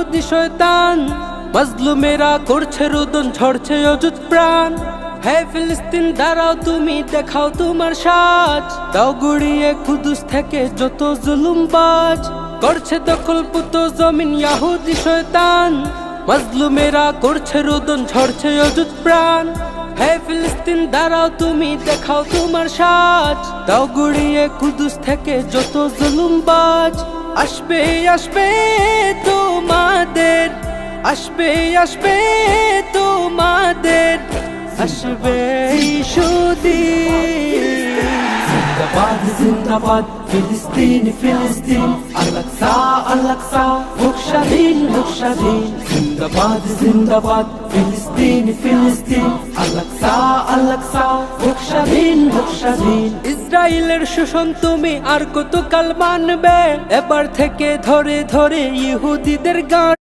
ইয়াহুদি শয়তান, মাজলুমেরা করছে রোদন, ঝরছে অযুত প্রাণ। হে ফিলিস্তিন দাঁড়াও, তুমি দেখাও তোমার সাজ, দাও গুড়িয়ে কুদুস থেকে যত জুলুমবাজ। করছে দখল পুত জমিন ইয়াহুদি শয়তান, মাজলুমেরা করছে রোদন, ঝরছে অযুত প্রাণ। হে ফিলিস্তিন দাঁড়াও, তুমি দেখাও তোমার সাজ, দাও গুড়িয়ে কুদুস থেকে যত জুলুমবাজ। আসবে আসবে তোমাদের, আসবে আসবে তোমাদের, আসবে সুদিন। জিন্দাবাদ জিন্দাবাদ ফিলিস্তিন ফিলিস্তিন, আল-আকসা আল-আকসা হোক স্বাধীন হোক স্বাধীন। জিন্দাবাদ জিন্দাবাদ ফিলিস্তিন ফিলিস্তিন, আল-আকসা আল-আকসা হোক স্বাধীন হোক স্বাধীন। ইসরায়েলের শোষণ তুমি আর কতকাল মানবে, এবার থেকে ধরে ধরে ইহুদিদের গান